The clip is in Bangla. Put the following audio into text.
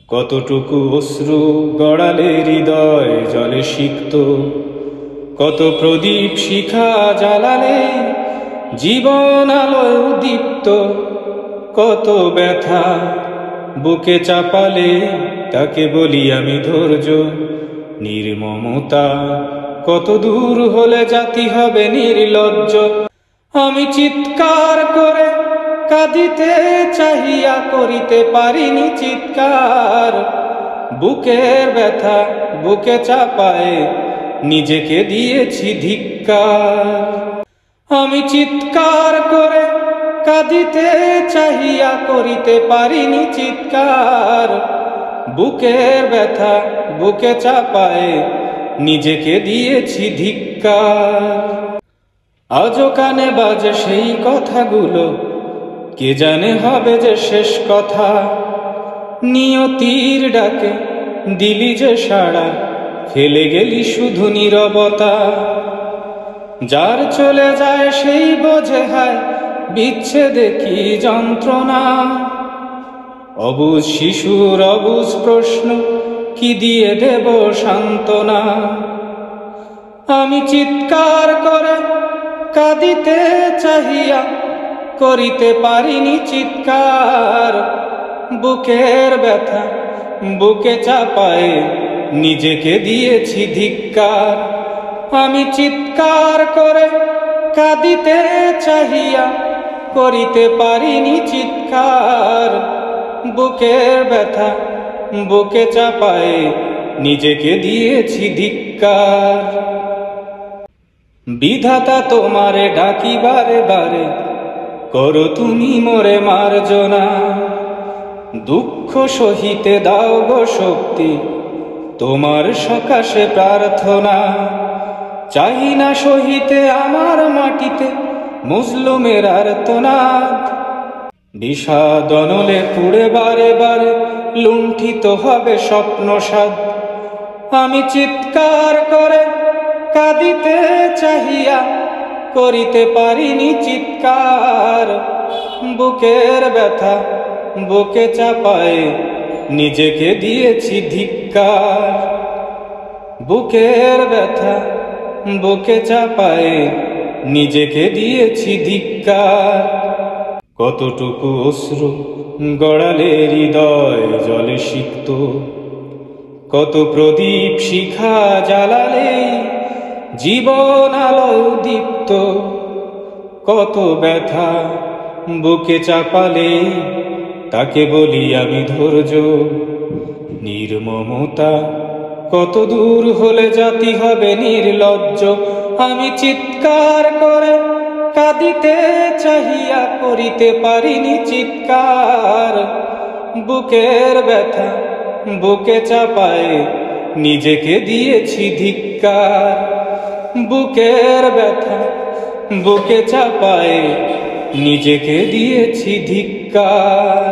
কতটুকু অশ্রু গড়ালে হৃদয় জলে সিক্ত, কত প্রদীপ শিখা জ্বালালে জীবন আলোয় দীপ্ত, কত ব্যথা বুকে চাপালে তাকে বলি আমি ধৈর্য। নির্মমতা কত দূর হলে জাতি হবে নির্লজ্জ। আমি চিৎকার করে কাঁদিতে চাহিয়া করিতে পারিনি চিৎকার, বুকের ব্যথা বুকে চাপায় নিজেকে দিয়েছি ধিক্কার। আমি চিৎকার করে কাঁদিতে চাহিয়া করিতে পারিনি চিৎকার, বুকের ব্যথা বুকে চাপায় নিজেকে দিয়েছি ধিক্কার। আজও কানে বাজে সেই কথাগুলো, কে জানে হবে যে শেষ কথা। নিয়তির ডাকে দিলি যে সাড়া, ফেলে গেলি শুধু নীরবতা। যার চলে যায় সেই বোঝে হায় বিচ্ছেদে কি যন্ত্রণা। অবুঝ শিশুর অবুঝ প্রশ্ন, কি দিয়ে দেব সান্ত্বনা। আমি চিৎকার করে কাঁদিতে চাহিয়া করিতে পারিনি চিৎকার, বুকের ব্যথা বুকে চাপায় নিজেকে দিয়েছি ধিক্কার। আমি চিৎকার করে কাঁদিতে চাহিয়া করিতে পারিনি চিৎকার, বুকের ব্যথা বুকে চাপায় নিজেকে দিয়েছি ধিক্কার। বিধাতা তোমারে ডাকি বারে বারে, করো তুমি মোরে মার্জনা। দুঃখ সহিতে দাও গো শক্তি, তোমার সকাশে প্রার্থনা। চাহি না সহিতে আমার মাটিতে মুজলুমের আর্তনাদ। বিষাদ অনলে পুড়ে বারে বারে লুণ্ঠিত হবে স্বপ্নসাদ। আমি চিৎকার করে কাঁদিতে চাহিয়া করিতে পারিনি চিৎকার, বুকের ব্যথা বুকে চাপায় নিজেকে দিয়েছি ধিক্কার। বুকের ব্যথা বুকে চাপায় নিজেকে দিয়েছি ধিক্কার। কতটুকু অশ্রু গড়ালে হৃদয় জলে সিক্ত, কত প্রদীপ শিখা জ্বালালে জীবন আলোয় দীপ্ত, কত ব্যথা বুকে চাপালে তাকে বলি আমি ধৈর্য। নির্মমতা কত দূর হলে জাতি হবে নির্লজ্জ। আমি চিৎকার করে কাঁদিতে চাহিয়া করিতে পারিনি চিৎকার, বুকের ব্যথা বুকে চাপায় নিজেকে দিয়েছি ধিক্কার। বুকের ব্যথা বুকে চাপায় নিজেকে দিয়েছি ধিক্কার।